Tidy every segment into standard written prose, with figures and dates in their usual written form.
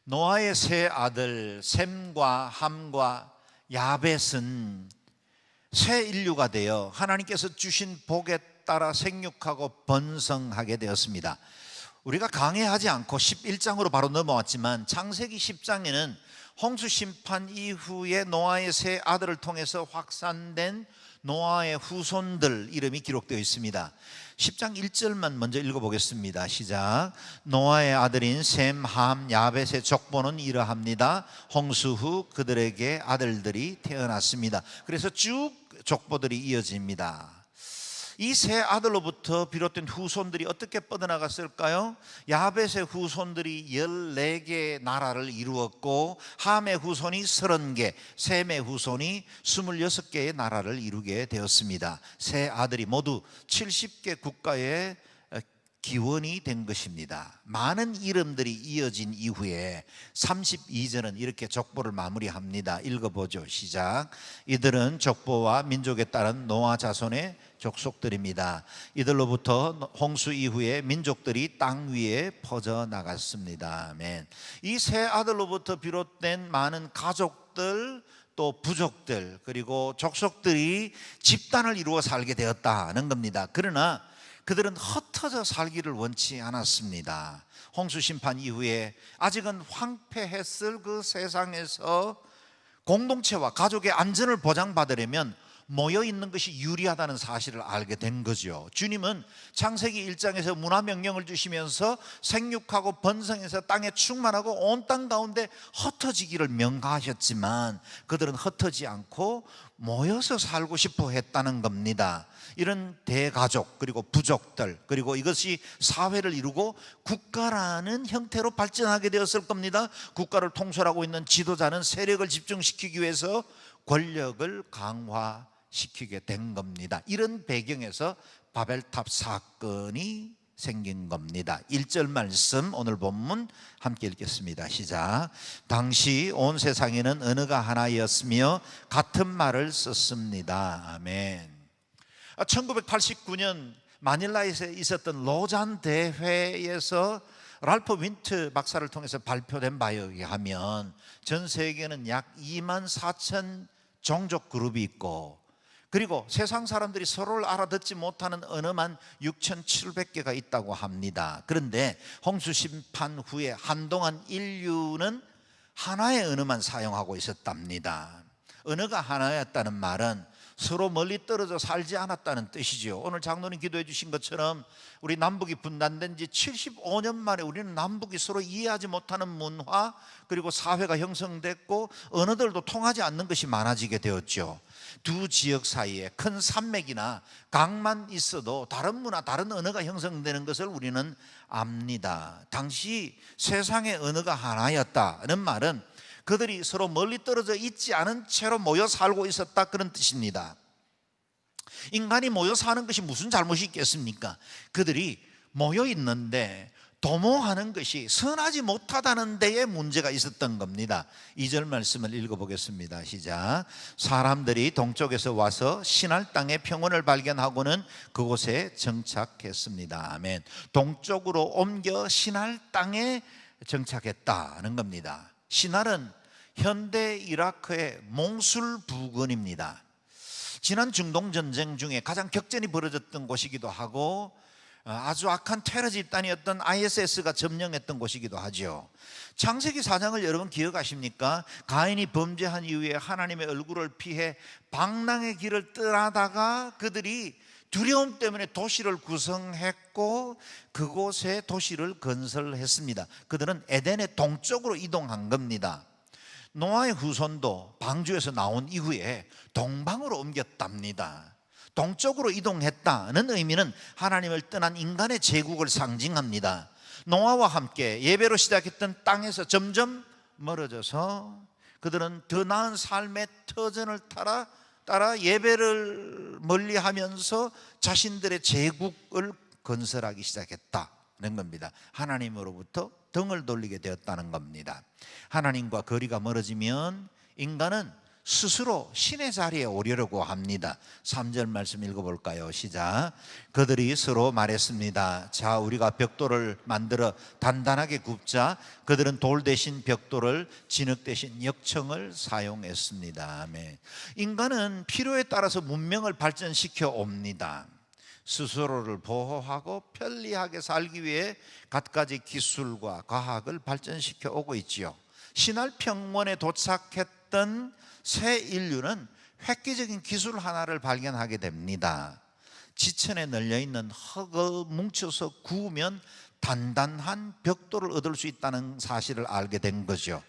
노아의 세 아들 셈과 함과 야벳은 새 인류가 되어 하나님께서 주신 복에 따라 생육하고 번성하게 되었습니다. 우리가 강해하지 않고 11장으로 바로 넘어왔지만 창세기 10장에는 홍수 심판 이후에 노아의 세 아들을 통해서 확산된 노아의 후손들 이름이 기록되어 있습니다. 10장 1절만 먼저 읽어보겠습니다. 시작. 노아의 아들인 셈, 함, 야벳의 족보는 이러합니다. 홍수 후 그들에게 아들들이 태어났습니다. 그래서 쭉 족보들이 이어집니다. 이 세 아들로부터 비롯된 후손들이 어떻게 뻗어나갔을까요? 야벳의 후손들이 14개의 나라를 이루었고, 함의 후손이 30개, 셈의 후손이 26개의 나라를 이루게 되었습니다. 세 아들이 모두 70개 국가의 기원이 된 것입니다. 많은 이름들이 이어진 이후에 32절은 이렇게 족보를 마무리합니다. 읽어보죠. 시작. 이들은 족보와 민족에 따른 노아 자손의 족속들입니다. 이들로부터 홍수 이후에 민족들이 땅 위에 퍼져나갔습니다. 아멘. 이 세 아들로부터 비롯된 많은 가족들, 또 부족들, 그리고 족속들이 집단을 이루어 살게 되었다는 겁니다. 그러나 그들은 흩어져 살기를 원치 않았습니다. 홍수 심판 이후에 아직은 황폐했을 그 세상에서 공동체와 가족의 안전을 보장받으려면 모여 있는 것이 유리하다는 사실을 알게 된 거죠. 주님은 창세기 1장에서 문화명령을 주시면서 생육하고 번성해서 땅에 충만하고 온 땅 가운데 흩어지기를 명하셨지만 그들은 흩어지지 않고 모여서 살고 싶어 했다는 겁니다. 이런 대가족, 그리고 부족들, 그리고 이것이 사회를 이루고 국가라는 형태로 발전하게 되었을 겁니다. 국가를 통솔하고 있는 지도자는 세력을 집중시키기 위해서 권력을 강화시키게 된 겁니다. 이런 배경에서 바벨탑 사건이 생긴 겁니다. 1절 말씀 오늘 본문 함께 읽겠습니다. 시작. 당시 온 세상에는 언어가 하나였으며 같은 말을 썼습니다. 아멘. 1989년 마닐라에서 있었던 로잔 대회에서 랄프 윈트 박사를 통해서 발표된 바에 의하면 전 세계에는 약 2만 4천 종족 그룹이 있고, 그리고 세상 사람들이 서로를 알아듣지 못하는 언어만 6,700개가 있다고 합니다. 그런데 홍수 심판 후에 한동안 인류는 하나의 언어만 사용하고 있었답니다. 언어가 하나였다는 말은 서로 멀리 떨어져 살지 않았다는 뜻이죠. 오늘 장로님 기도해 주신 것처럼 우리 남북이 분단된 지 75년 만에 우리는 남북이 서로 이해하지 못하는 문화, 그리고 사회가 형성됐고 언어들도 통하지 않는 것이 많아지게 되었죠. 두 지역 사이에 큰 산맥이나 강만 있어도 다른 문화, 다른 언어가 형성되는 것을 우리는 압니다. 당시 세상의 언어가 하나였다는 말은 그들이 서로 멀리 떨어져 있지 않은 채로 모여 살고 있었다, 그런 뜻입니다. 인간이 모여 사는 것이 무슨 잘못이 있겠습니까? 그들이 모여 있는데 도모하는 것이 선하지 못하다는 데에 문제가 있었던 겁니다. 2절 말씀을 읽어보겠습니다. 시작. 사람들이 동쪽에서 와서 시날 땅의 평원을 발견하고는 그곳에 정착했습니다. 아멘. 동쪽으로 옮겨 시날 땅에 정착했다는 겁니다. 시날은 현대 이라크의 몽술 부근입니다. 지난 중동 전쟁 중에 가장 격전이 벌어졌던 곳이기도 하고 아주 악한 테러 집단이었던 ISS가 점령했던 곳이기도 하죠. 창세기 4장을 여러분 기억하십니까? 가인이 범죄한 이후에 하나님의 얼굴을 피해 방랑의 길을 떠나다가 그들이 두려움 때문에 도시를 구성했고 그곳에 도시를 건설했습니다. 그들은 에덴의 동쪽으로 이동한 겁니다. 노아의 후손도 방주에서 나온 이후에 동방으로 옮겼답니다. 동쪽으로 이동했다는 의미는 하나님을 떠난 인간의 제국을 상징합니다. 노아와 함께 예배로 시작했던 땅에서 점점 멀어져서 그들은 더 나은 삶의 터전을 따라 예배를 멀리하면서 자신들의 제국을 건설하기 시작했다는 겁니다. 하나님으로부터 등을 돌리게 되었다는 겁니다. 하나님과 거리가 멀어지면 인간은 스스로 신의 자리에 오르려고 합니다. 3절 말씀 읽어볼까요? 시작. 그들이 서로 말했습니다. 자, 우리가 벽돌을 만들어 단단하게 굽자. 그들은 돌 대신 벽돌을, 진흙 대신 역청을 사용했습니다. 아멘. 인간은 필요에 따라서 문명을 발전시켜 옵니다. 스스로를 보호하고 편리하게 살기 위해 갖가지 기술과 과학을 발전시켜 오고 있지요. 신할 평원에 도착했던 새 인류는 획기적인 기술 하나를 발견하게 됩니다. 지천에 널려있는 흙을 뭉쳐서 구우면 단단한 벽돌을 얻을 수 있다는 사실을 알게 된 거죠.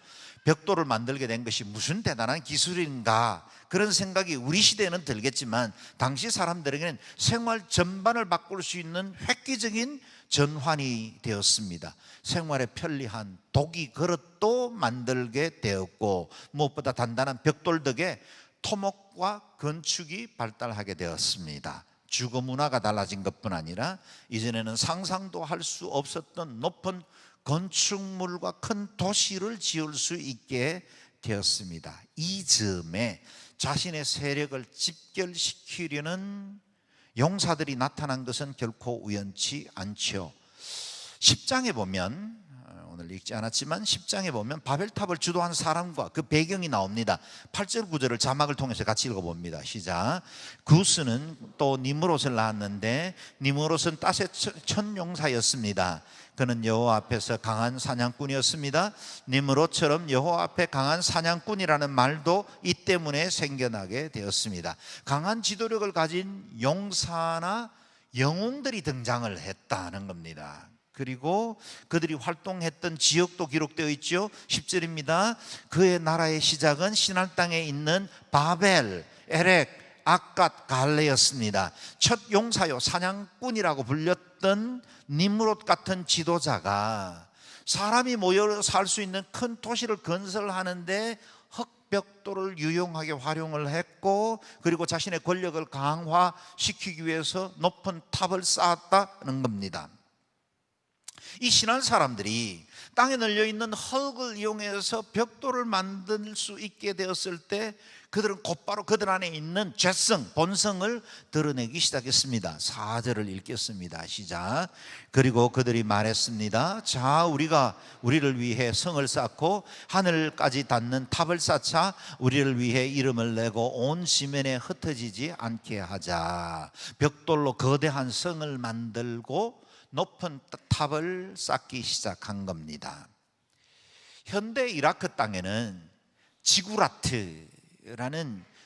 벽돌을 만들게 된 것이 무슨 대단한 기술인가, 그런 생각이 우리 시대에는 들겠지만 당시 사람들에게는 생활 전반을 바꿀 수 있는 획기적인 전환이 되었습니다. 생활에 편리한 도기 그릇도 만들게 되었고, 무엇보다 단단한 벽돌 덕에 토목과 건축이 발달하게 되었습니다. 주거 문화가 달라진 것뿐 아니라 이전에는 상상도 할 수 없었던 높은 건축물과 큰 도시를 지을 수 있게 되었습니다. 이 점에 자신의 세력을 집결시키려는 용사들이 나타난 것은 결코 우연치 않죠. 10장에 보면, 오늘 읽지 않았지만 10장에 보면 바벨탑을 주도한 사람과 그 배경이 나옵니다. 8절 9절을 자막을 통해서 같이 읽어봅니다. 시작. 구스는 또 니므롯을 낳았는데 니므롯은 땄의 첫 용사였습니다. 그는 여호와 앞에서 강한 사냥꾼이었습니다. 니므롯처럼 여호와 앞에 강한 사냥꾼이라는 말도 이 때문에 생겨나게 되었습니다. 강한 지도력을 가진 용사나 영웅들이 등장을 했다는 겁니다. 그리고 그들이 활동했던 지역도 기록되어 있죠. 10절입니다. 그의 나라의 시작은 시날 땅에 있는 바벨, 에렉, 아갓, 갈레였습니다. 첫 용사요 사냥꾼이라고 불렸던 니므롯 같은 지도자가 사람이 모여 살 수 있는 큰 도시를 건설하는데 흑벽돌을 유용하게 활용을 했고, 그리고 자신의 권력을 강화시키기 위해서 높은 탑을 쌓았다는 겁니다. 이 신한 사람들이 땅에 널려있는 흙을 이용해서 벽돌을 만들 수 있게 되었을 때 그들은 곧바로 그들 안에 있는 죄성, 본성을 드러내기 시작했습니다. 4절을 읽겠습니다. 시작. 그리고 그들이 말했습니다. 자, 우리가 우리를 위해 성을 쌓고 하늘까지 닿는 탑을 쌓자. 우리를 위해 이름을 내고 온 지면에 흩어지지 않게 하자. 벽돌로 거대한 성을 만들고 높은 탑을 쌓기 시작한 겁니다. 현대 이라크 땅에는 지구라트라는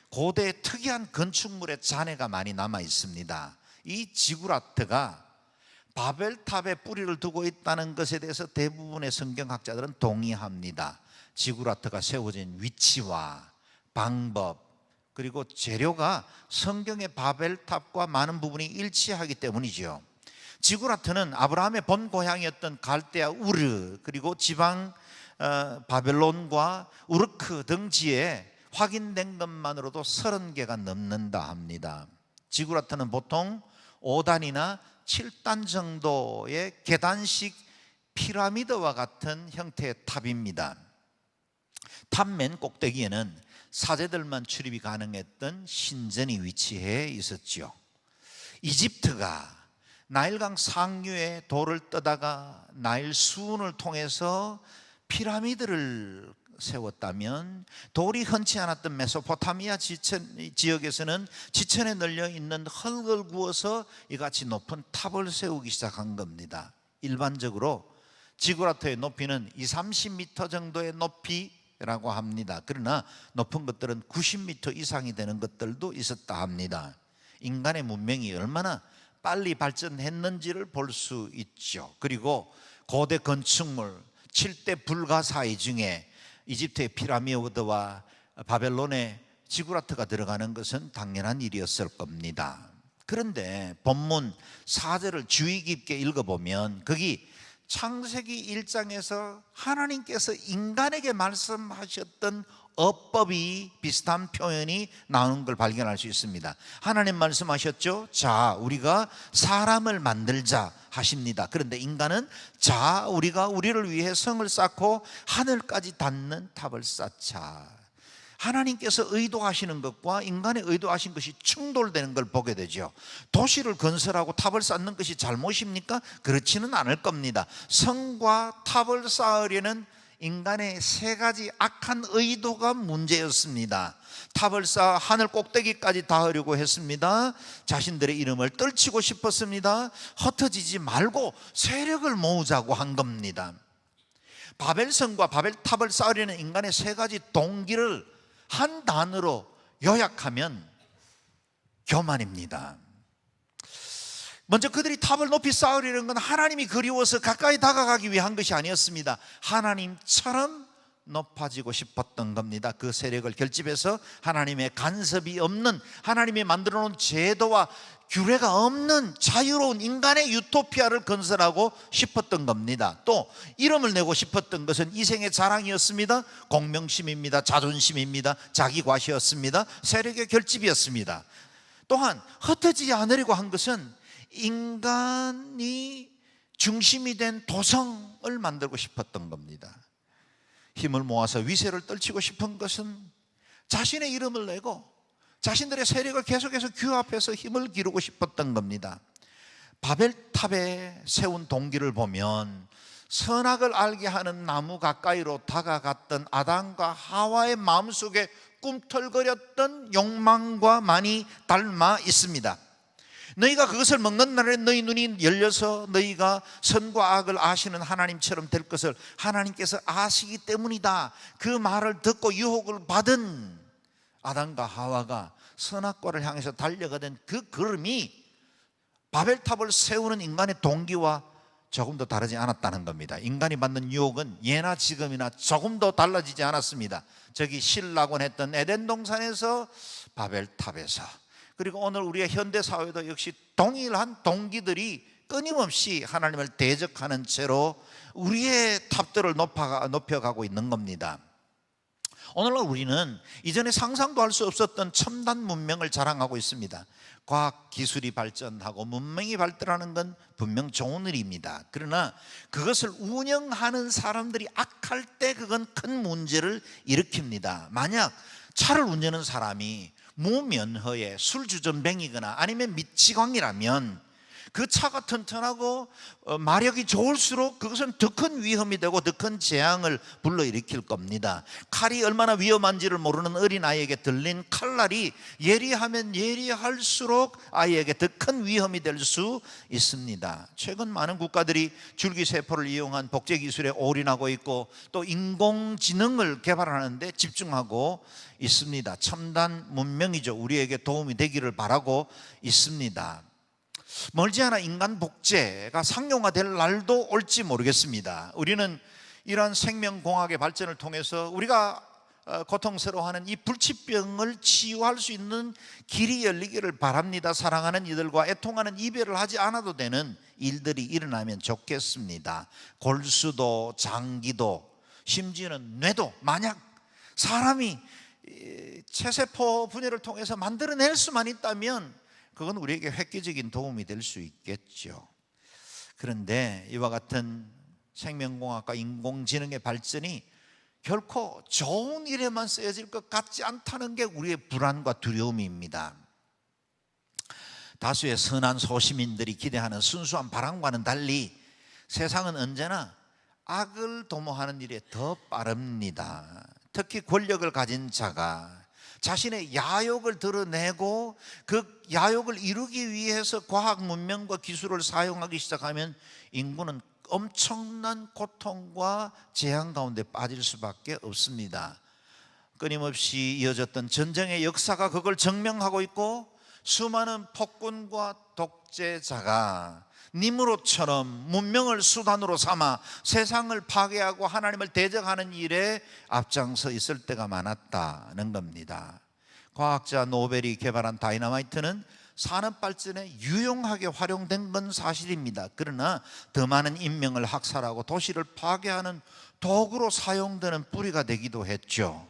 고대 특이한 건축물의 잔해가 많이 남아 있습니다. 이 지구라트가 바벨탑에 뿌리를 두고 있다는 것에 대해서 대부분의 성경학자들은 동의합니다. 지구라트가 세워진 위치와 방법, 그리고 재료가 성경의 바벨탑과 많은 부분이 일치하기 때문이죠. 지구라트는 아브라함의 본 고향이었던 갈대아 우르, 그리고 지방 바벨론과 우르크 등지에 확인된 것만으로도 30개가 넘는다 합니다. 지구라트는 보통 5단이나 7단 정도의 계단식 피라미드와 같은 형태의 탑입니다. 탑 맨 꼭대기에는 사제들만 출입이 가능했던 신전이 위치해 있었죠. 이집트가 나일강 상류에 돌을 떠다가 나일 수운을 통해서 피라미드를 세웠다면, 돌이 흔치 않았던 메소포타미아 지역에서는 지천에 널려 있는 흙을 구워서 이같이 높은 탑을 세우기 시작한 겁니다. 일반적으로 지구라트의 높이는 20-30m 정도의 높이라고 합니다. 그러나 높은 것들은 90m 이상이 되는 것들도 있었다 합니다. 인간의 문명이 얼마나 빨리 발전했는지를 볼 수 있죠. 그리고 고대 건축물 7대 불가사의 중에 이집트의 피라미드와 바벨론의 지구라트가 들어가는 것은 당연한 일이었을 겁니다. 그런데 본문 4절을 주의 깊게 읽어보면 거기 창세기 1장에서 하나님께서 인간에게 말씀하셨던 어법이 비슷한 표현이 나오는 걸 발견할 수 있습니다. 하나님 말씀하셨죠. 자, 우리가 사람을 만들자 하십니다. 그런데 인간은 자, 우리가 우리를 위해 성을 쌓고 하늘까지 닿는 탑을 쌓자. 하나님께서 의도하시는 것과 인간의 의도하신 것이 충돌되는 걸 보게 되죠. 도시를 건설하고 탑을 쌓는 것이 잘못입니까? 그렇지는 않을 겁니다. 성과 탑을 쌓으려는 인간의 세 가지 악한 의도가 문제였습니다. 탑을 쌓아 하늘 꼭대기까지 닿으려고 했습니다. 자신들의 이름을 떨치고 싶었습니다. 흩어지지 말고 세력을 모으자고 한 겁니다. 바벨성과 바벨탑을 쌓으려는 인간의 세 가지 동기를 한 단어로 요약하면 교만입니다. 먼저 그들이 탑을 높이 쌓으려는 건 하나님이 그리워서 가까이 다가가기 위한 것이 아니었습니다. 하나님처럼 높아지고 싶었던 겁니다. 그 세력을 결집해서 하나님의 간섭이 없는, 하나님이 만들어 놓은 제도와 규례가 없는 자유로운 인간의 유토피아를 건설하고 싶었던 겁니다. 또 이름을 내고 싶었던 것은 이생의 자랑이었습니다. 공명심입니다. 자존심입니다. 자기과시였습니다. 세력의 결집이었습니다. 또한 흩어지지 않으려고 한 것은 인간이 중심이 된 도성을 만들고 싶었던 겁니다. 힘을 모아서 위세를 떨치고 싶은 것은 자신의 이름을 내고 자신들의 세력을 계속해서 규합해서 힘을 기르고 싶었던 겁니다. 바벨탑에 세운 동기를 보면 선악을 알게 하는 나무 가까이로 다가갔던 아담과 하와의 마음속에 꿈틀거렸던 욕망과 많이 닮아 있습니다. 너희가 그것을 먹는 날에 너희 눈이 열려서 너희가 선과 악을 아시는 하나님처럼 될 것을 하나님께서 아시기 때문이다. 그 말을 듣고 유혹을 받은 아담과 하와가 선악과를 향해서 달려가던 그 걸음이 바벨탑을 세우는 인간의 동기와 조금도 다르지 않았다는 겁니다. 인간이 받는 유혹은 예나 지금이나 조금도 달라지지 않았습니다. 저기 신라곤 했던 에덴 동산에서 바벨탑에서, 그리고 오늘 우리의 현대사회도 역시 동일한 동기들이 끊임없이 하나님을 대적하는 채로 우리의 탑들을 높여가고 있는 겁니다. 오늘날 우리는 이전에 상상도 할 수 없었던 첨단 문명을 자랑하고 있습니다. 과학 기술이 발전하고 문명이 발달하는 건 분명 좋은 일입니다. 그러나 그것을 운영하는 사람들이 악할 때 그건 큰 문제를 일으킵니다. 만약 차를 운전하는 사람이 무면허에 술주전뱅이거나 아니면 미치광이라면 그 차가 튼튼하고 마력이 좋을수록 그것은 더 큰 위험이 되고 더 큰 재앙을 불러일으킬 겁니다. 칼이 얼마나 위험한지를 모르는 어린아이에게 들린 칼날이 예리하면 예리할수록 아이에게 더 큰 위험이 될 수 있습니다. 최근 많은 국가들이 줄기세포를 이용한 복제기술에 올인하고 있고 또 인공지능을 개발하는 데 집중하고 있습니다. 첨단 문명이죠. 우리에게 도움이 되기를 바라고 있습니다. 멀지 않아 인간 복제가 상용화될 날도 올지 모르겠습니다. 우리는 이러한 생명공학의 발전을 통해서 우리가 고통스러워하는 이 불치병을 치유할 수 있는 길이 열리기를 바랍니다. 사랑하는 이들과 애통하는 이별을 하지 않아도 되는 일들이 일어나면 좋겠습니다. 골수도 장기도 심지어는 뇌도 만약 사람이 체세포 분열을 통해서 만들어낼 수만 있다면 그건 우리에게 획기적인 도움이 될 수 있겠죠. 그런데 이와 같은 생명공학과 인공지능의 발전이 결코 좋은 일에만 쓰여질 것 같지 않다는 게 우리의 불안과 두려움입니다. 다수의 선한 소시민들이 기대하는 순수한 바람과는 달리 세상은 언제나 악을 도모하는 일에 더 빠릅니다. 특히 권력을 가진 자가 자신의 야욕을 드러내고 그 야욕을 이루기 위해서 과학 문명과 기술을 사용하기 시작하면 인구는 엄청난 고통과 재앙 가운데 빠질 수밖에 없습니다. 끊임없이 이어졌던 전쟁의 역사가 그걸 증명하고 있고 수많은 폭군과 독재자가 니무롯처럼 문명을 수단으로 삼아 세상을 파괴하고 하나님을 대적하는 일에 앞장서 있을 때가 많았다는 겁니다. 과학자 노벨이 개발한 다이너마이트는 산업 발전에 유용하게 활용된 건 사실입니다. 그러나 더 많은 인명을 학살하고 도시를 파괴하는 도구로 사용되는 뿌리가 되기도 했죠.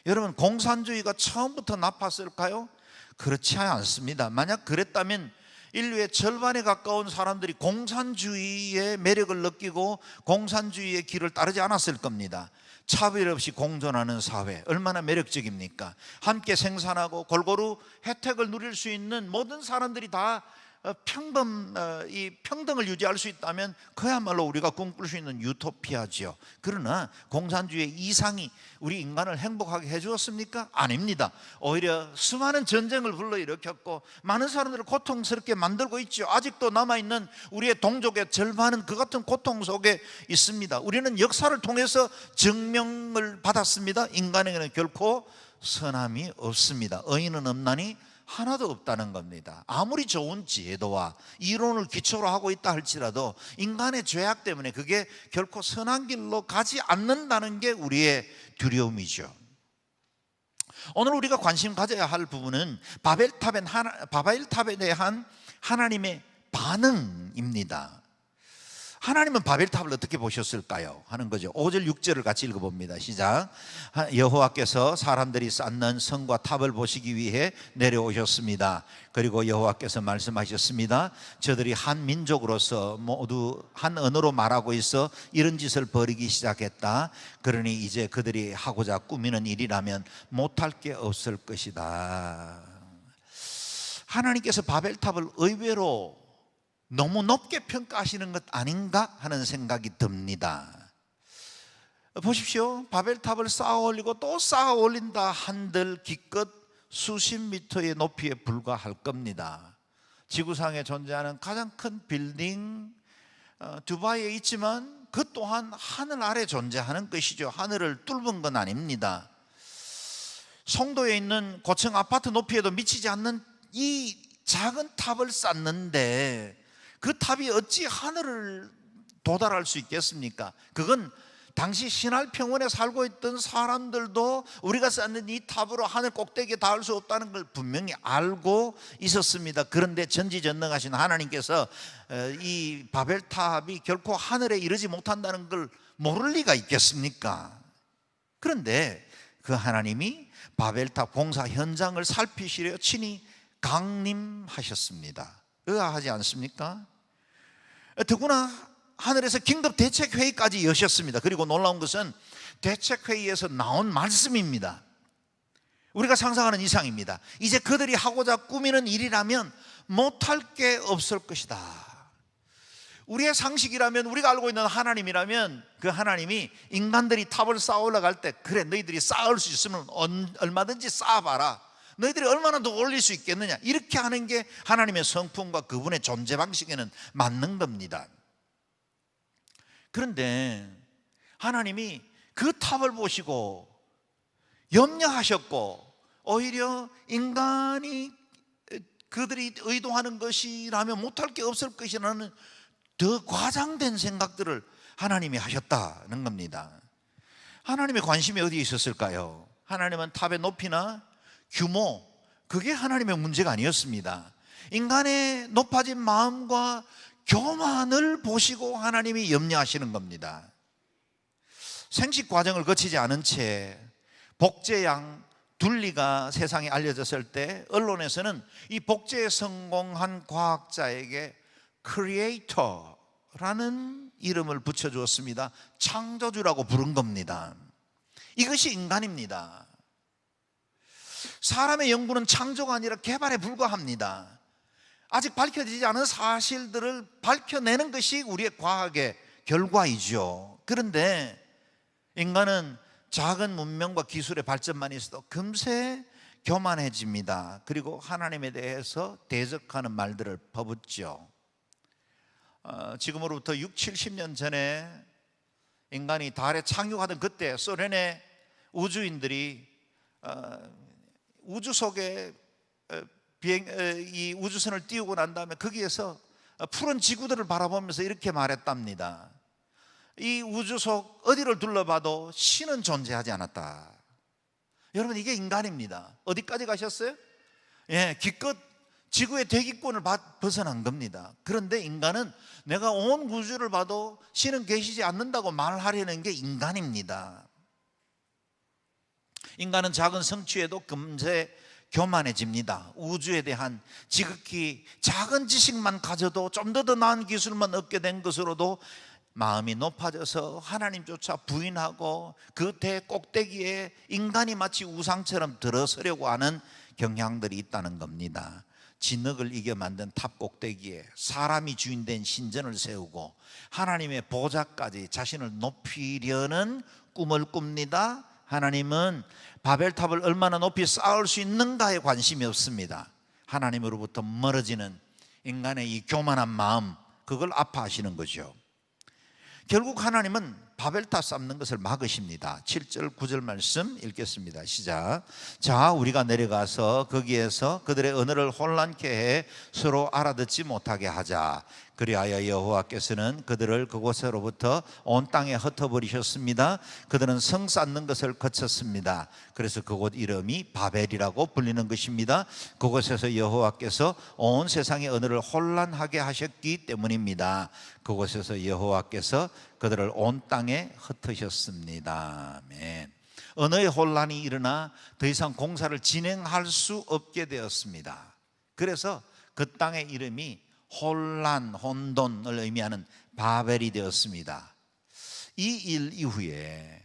여러분, 공산주의가 처음부터 나빴을까요? 그렇지 않습니다. 만약 그랬다면 인류의 절반에 가까운 사람들이 공산주의의 매력을 느끼고 공산주의의 길을 따르지 않았을 겁니다. 차별 없이 공존하는 사회, 얼마나 매력적입니까? 함께 생산하고 골고루 혜택을 누릴 수 있는 모든 사람들이 다 이 평등을 유지할 수 있다면 그야말로 우리가 꿈꿀 수 있는 유토피아지요. 그러나 공산주의의 이상이 우리 인간을 행복하게 해주었습니까? 아닙니다. 오히려 수많은 전쟁을 불러일으켰고 많은 사람들을 고통스럽게 만들고 있죠. 아직도 남아있는 우리의 동족의 절반은 그 같은 고통 속에 있습니다. 우리는 역사를 통해서 증명을 받았습니다. 인간에게는 결코 선함이 없습니다. 의인은 없나니 하나도 없다는 겁니다. 아무리 좋은 지혜도와 이론을 기초로 하고 있다 할지라도 인간의 죄악 때문에 그게 결코 선한 길로 가지 않는다는 게 우리의 두려움이죠. 오늘 우리가 관심 가져야 할 부분은 바벨탑에 대한 하나님의 반응입니다. 하나님은 바벨탑을 어떻게 보셨을까요? 하는 거죠. 5절 6절을 같이 읽어봅니다. 시작. 여호와께서 사람들이 쌓는 성과 탑을 보시기 위해 내려오셨습니다. 그리고 여호와께서 말씀하셨습니다. 저들이 한 민족으로서 모두 한 언어로 말하고 있어 이런 짓을 벌이기 시작했다. 그러니 이제 그들이 하고자 꾸미는 일이라면 못할 게 없을 것이다. 하나님께서 바벨탑을 의외로 너무 높게 평가하시는 것 아닌가 하는 생각이 듭니다. 보십시오. 바벨탑을 쌓아 올리고 또 쌓아 올린다 한들 기껏 수십 미터의 높이에 불과할 겁니다. 지구상에 존재하는 가장 큰 빌딩 두바이에 있지만 그 또한 하늘 아래 존재하는 것이죠. 하늘을 뚫은 건 아닙니다. 송도에 있는 고층 아파트 높이에도 미치지 않는 이 작은 탑을 쌓는데 그 탑이 어찌 하늘을 도달할 수 있겠습니까? 그건 당시 신할평원에 살고 있던 사람들도 우리가 쌓는 이 탑으로 하늘 꼭대기에 닿을 수 없다는 걸 분명히 알고 있었습니다. 그런데 전지전능하신 하나님께서 이 바벨탑이 결코 하늘에 이르지 못한다는 걸 모를 리가 있겠습니까? 그런데 그 하나님이 바벨탑 공사 현장을 살피시려 친히 강림하셨습니다. 의아하지 않습니까? 더구나 하늘에서 긴급 대책회의까지 여셨습니다. 그리고 놀라운 것은 대책회의에서 나온 말씀입니다. 우리가 상상하는 이상입니다. 이제 그들이 하고자 꾸미는 일이라면 못할 게 없을 것이다. 우리의 상식이라면, 우리가 알고 있는 하나님이라면 그 하나님이 인간들이 탑을 쌓아 올라갈 때 그래 너희들이 쌓을 수 있으면 얼마든지 쌓아봐라, 너희들이 얼마나 더 올릴 수 있겠느냐, 이렇게 하는 게 하나님의 성품과 그분의 존재 방식에는 맞는 겁니다. 그런데 하나님이 그 탑을 보시고 염려하셨고 오히려 인간이 그들이 의도하는 것이라면 못할 게 없을 것이라는 더 과장된 생각들을 하나님이 하셨다는 겁니다. 하나님의 관심이 어디에 있었을까요? 하나님은 탑의 높이나 규모, 그게 하나님의 문제가 아니었습니다. 인간의 높아진 마음과 교만을 보시고 하나님이 염려하시는 겁니다. 생식 과정을 거치지 않은 채 복제양 둘리가 세상에 알려졌을 때 언론에서는 이 복제에 성공한 과학자에게 크리에이터라는 이름을 붙여주었습니다. 창조주라고 부른 겁니다. 이것이 인간입니다. 사람의 연구는 창조가 아니라 개발에 불과합니다. 아직 밝혀지지 않은 사실들을 밝혀내는 것이 우리의 과학의 결과이죠. 그런데 인간은 작은 문명과 기술의 발전만 있어도 금세 교만해집니다. 그리고 하나님에 대해서 대적하는 말들을 퍼붓죠. 지금으로부터 6, 70년 전에 인간이 달에 착륙하던 그때 소련의 우주인들이 우주 속에 이 우주선을 띄우고 난 다음에 거기에서 푸른 지구들을 바라보면서 이렇게 말했답니다. 이 우주 속 어디를 둘러봐도 신은 존재하지 않았다. 여러분, 이게 인간입니다. 어디까지 가셨어요? 기껏 지구의 대기권을 벗어난 겁니다. 그런데 인간은 내가 온 우주를 봐도 신은 계시지 않는다고 말하려는 게 인간입니다. 인간은 작은 성취에도 금세 교만해집니다. 우주에 대한 지극히 작은 지식만 가져도 좀 더 나은 기술만 얻게 된 것으로도 마음이 높아져서 하나님조차 부인하고 그 대꼭대기에 인간이 마치 우상처럼 들어서려고 하는 경향들이 있다는 겁니다. 진흙을 이겨 만든 탑 꼭대기에 사람이 주인된 신전을 세우고 하나님의 보좌까지 자신을 높이려는 꿈을 꿉니다. 하나님은 바벨탑을 얼마나 높이 쌓을 수 있는가에 관심이 없습니다. 하나님으로부터 멀어지는 인간의 이 교만한 마음, 그걸 아파하시는 거죠. 결국 하나님은 바벨탑 쌓는 것을 막으십니다. 7절 9절 말씀 읽겠습니다. 시작. 자, 우리가 내려가서 거기에서 그들의 언어를 혼란케 해 서로 알아듣지 못하게 하자. 그리하여 여호와께서는 그들을 그곳으로부터 온 땅에 흩어버리셨습니다. 그들은 성 쌓는 것을 거쳤습니다. 그래서 그곳 이름이 바벨이라고 불리는 것입니다. 그곳에서 여호와께서 온 세상의 언어를 혼란하게 하셨기 때문입니다. 그곳에서 여호와께서 그들을 온 땅에 흩으셨습니다. 아멘. 언어의 혼란이 일어나 더 이상 공사를 진행할 수 없게 되었습니다. 그래서 그 땅의 이름이 혼란, 혼돈을 의미하는 바벨이 되었습니다. 이 일 이후에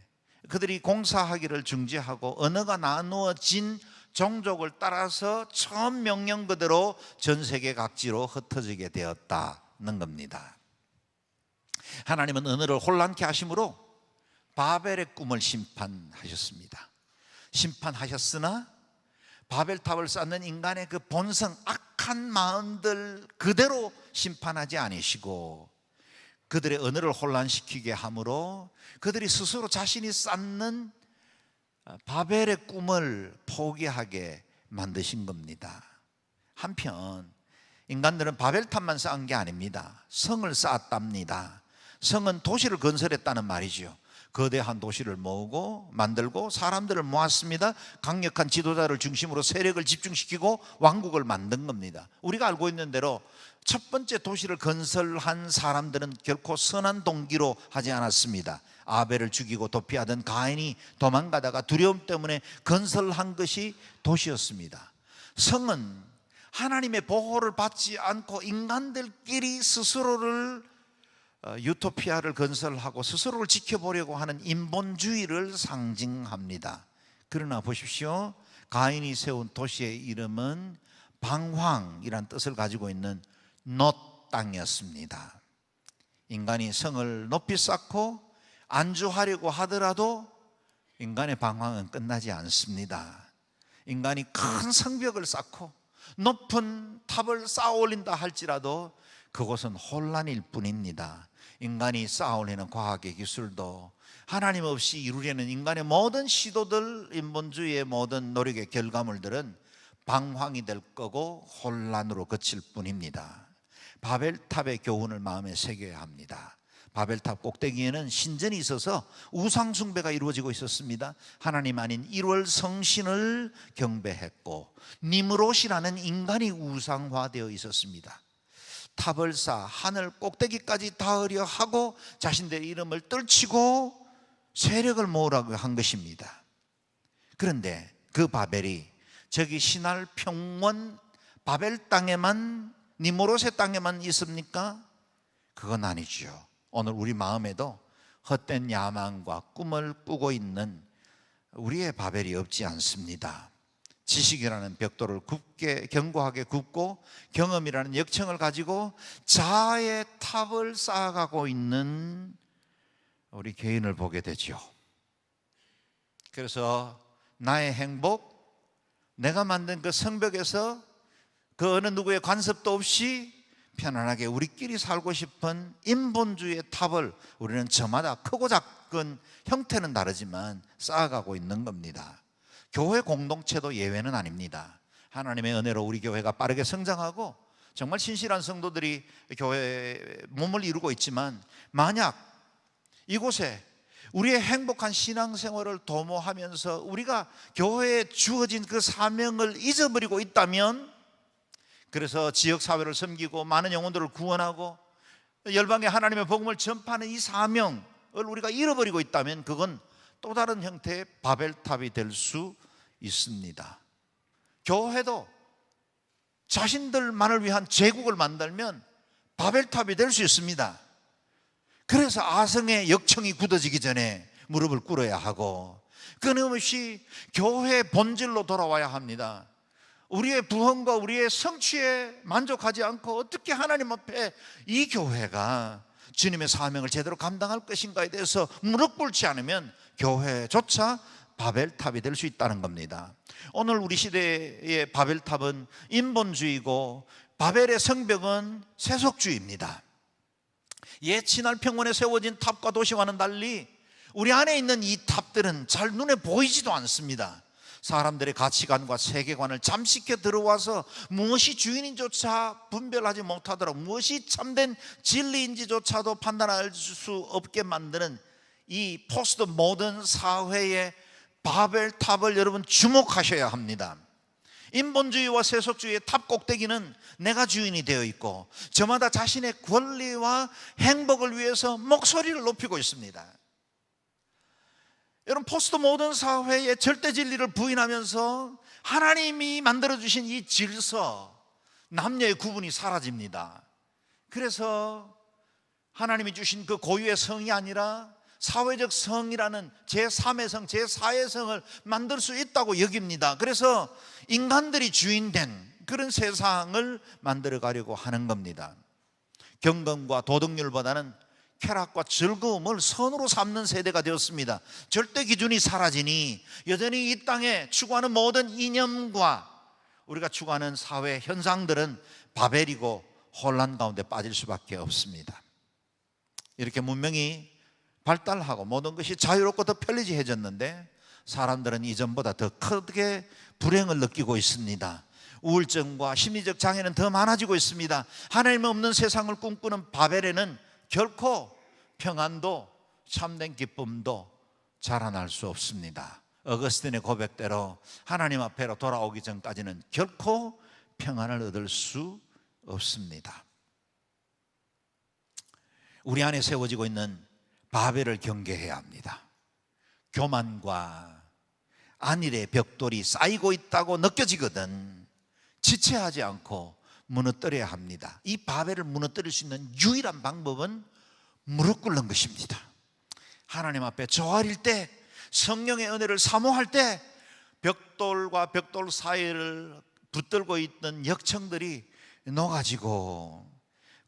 그들이 공사하기를 중지하고 언어가 나누어진 종족을 따라서 처음 명령 그대로 전 세계 각지로 흩어지게 되었다는 겁니다. 하나님은 언어를 혼란케 하심으로 바벨의 꿈을 심판하셨습니다. 심판하셨으나 바벨탑을 쌓는 인간의 그 본성, 악한 마음들 그대로 심판하지 않으시고 그들의 언어를 혼란시키게 함으로 그들이 스스로 자신이 쌓는 바벨의 꿈을 포기하게 만드신 겁니다. 한편 인간들은 바벨탑만 쌓은 게 아닙니다. 성을 쌓았답니다. 성은 도시를 건설했다는 말이죠. 거대한 도시를 모으고 만들고 사람들을 모았습니다. 강력한 지도자를 중심으로 세력을 집중시키고 왕국을 만든 겁니다. 우리가 알고 있는 대로 첫 번째 도시를 건설한 사람들은 결코 선한 동기로 하지 않았습니다. 아벨을 죽이고 도피하던 가인이 도망가다가 두려움 때문에 건설한 것이 도시였습니다. 성은 하나님의 보호를 받지 않고 인간들끼리 스스로를 유토피아를 건설하고 스스로를 지켜보려고 하는 인본주의를 상징합니다. 그러나 보십시오, 가인이 세운 도시의 이름은 방황이란 뜻을 가지고 있는 놋 땅이었습니다. 인간이 성을 높이 쌓고 안주하려고 하더라도 인간의 방황은 끝나지 않습니다. 인간이 큰 성벽을 쌓고 높은 탑을 쌓아 올린다 할지라도 그곳은 혼란일 뿐입니다. 인간이 쌓아올리는 과학의 기술도 하나님 없이 이루려는 인간의 모든 시도들, 인본주의의 모든 노력의 결과물들은 방황이 될 거고 혼란으로 그칠 뿐입니다. 바벨탑의 교훈을 마음에 새겨야 합니다. 바벨탑 꼭대기에는 신전이 있어서 우상숭배가 이루어지고 있었습니다. 하나님 아닌 1월 성신을 경배했고 니므롯이라는 인간이 우상화되어 있었습니다. 탑을 쌓아 하늘 꼭대기까지 닿으려 하고 자신들의 이름을 떨치고 세력을 모으라고 한 것입니다. 그런데 그 바벨이 저기 신할 평원 바벨 땅에만, 니므롯의 땅에만 있습니까? 그건 아니죠. 오늘 우리 마음에도 헛된 야망과 꿈을 꾸고 있는 우리의 바벨이 없지 않습니다. 지식이라는 벽돌을 굽게 견고하게 굽고 경험이라는 역청을 가지고 자아의 탑을 쌓아가고 있는 우리 개인을 보게 되죠. 그래서 나의 행복, 내가 만든 그 성벽에서 그 어느 누구의 간섭도 없이 편안하게 우리끼리 살고 싶은 인본주의의 탑을 우리는 저마다 크고 작은 형태는 다르지만 쌓아가고 있는 겁니다. 교회 공동체도 예외는 아닙니다. 하나님의 은혜로 우리 교회가 빠르게 성장하고 정말 신실한 성도들이 교회에 몸을 이루고 있지만 만약 이곳에 우리의 행복한 신앙생활을 도모하면서 우리가 교회에 주어진 그 사명을 잊어버리고 있다면, 그래서 지역사회를 섬기고 많은 영혼들을 구원하고 열방에 하나님의 복음을 전파하는 이 사명을 우리가 잃어버리고 있다면 그건 또 다른 형태의 바벨탑이 될 수 있습니다. 교회도 자신들만을 위한 제국을 만들면 바벨탑이 될 수 있습니다. 그래서 아성의 역청이 굳어지기 전에 무릎을 꿇어야 하고, 끊임없이 교회의 본질로 돌아와야 합니다. 우리의 부흥과 우리의 성취에 만족하지 않고 어떻게 하나님 앞에 이 교회가 주님의 사명을 제대로 감당할 것인가에 대해서 무릎 꿇지 않으면 교회조차 바벨탑이 될 수 있다는 겁니다. 오늘 우리 시대의 바벨탑은 인본주의고 바벨의 성벽은 세속주의입니다. 옛 신할 평원에 세워진 탑과 도시와는 달리 우리 안에 있는 이 탑들은 잘 눈에 보이지도 않습니다. 사람들의 가치관과 세계관을 잠식해 들어와서 무엇이 주인인조차 분별하지 못하도록, 무엇이 참된 진리인지조차도 판단할 수 없게 만드는 이 포스트 모던 사회의 바벨탑을 여러분 주목하셔야 합니다. 인본주의와 세속주의의 탑 꼭대기는 내가 주인이 되어 있고 저마다 자신의 권리와 행복을 위해서 목소리를 높이고 있습니다. 여러분, 포스트 모던 사회의 절대 진리를 부인하면서 하나님이 만들어주신 이 질서, 남녀의 구분이 사라집니다. 그래서 하나님이 주신 그 고유의 성이 아니라 사회적 성이라는 제3의 성, 제4의 성을 만들 수 있다고 여깁니다. 그래서 인간들이 주인된 그런 세상을 만들어 가려고 하는 겁니다. 경건과 도덕률보다는 쾌락과 즐거움을 선으로 삼는 세대가 되었습니다. 절대 기준이 사라지니 여전히 이 땅에 추구하는 모든 이념과 우리가 추구하는 사회 현상들은 바벨이고 혼란 가운데 빠질 수밖에 없습니다. 이렇게 문명이 발달하고 모든 것이 자유롭고 더 편리해졌는데 사람들은 이전보다 더 크게 불행을 느끼고 있습니다. 우울증과 심리적 장애는 더 많아지고 있습니다. 하나님 없는 세상을 꿈꾸는 바벨에는 결코 평안도 참된 기쁨도 자라날 수 없습니다. 어거스틴의 고백대로 하나님 앞에로 돌아오기 전까지는 결코 평안을 얻을 수 없습니다. 우리 안에 세워지고 있는 바벨을 경계해야 합니다. 교만과 안일의 벽돌이 쌓이고 있다고 느껴지거든 지체하지 않고 무너뜨려야 합니다. 이 바벨을 무너뜨릴 수 있는 유일한 방법은 무릎 꿇는 것입니다. 하나님 앞에 조아릴 때, 성령의 은혜를 사모할 때 벽돌과 벽돌 사이를 붙들고 있던 역청들이 녹아지고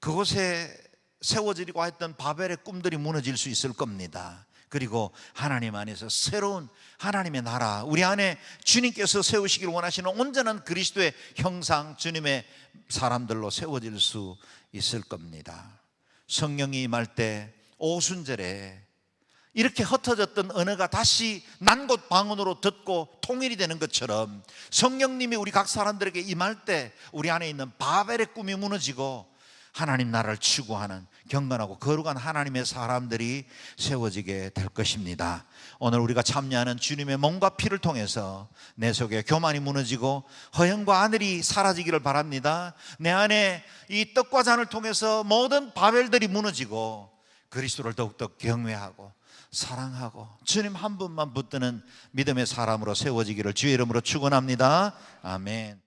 그곳에 세워지려고 했던 바벨의 꿈들이 무너질 수 있을 겁니다. 그리고 하나님 안에서 새로운 하나님의 나라, 우리 안에 주님께서 세우시기를 원하시는 온전한 그리스도의 형상, 주님의 사람들로 세워질 수 있을 겁니다. 성령이 임할 때 오순절에 이렇게 흩어졌던 언어가 다시 난곳 방언으로 듣고 통일이 되는 것처럼 성령님이 우리 각 사람들에게 임할 때 우리 안에 있는 바벨의 꿈이 무너지고 하나님 나라를 추구하는 경건하고 거룩한 하나님의 사람들이 세워지게 될 것입니다. 오늘 우리가 참여하는 주님의 몸과 피를 통해서 내 속에 교만이 무너지고 허영과 안일이 사라지기를 바랍니다. 내 안에 이 떡과 잔을 통해서 모든 바벨들이 무너지고 그리스도를 더욱더 경외하고 사랑하고 주님 한 분만 붙드는 믿음의 사람으로 세워지기를 주의 이름으로 축원합니다. 아멘.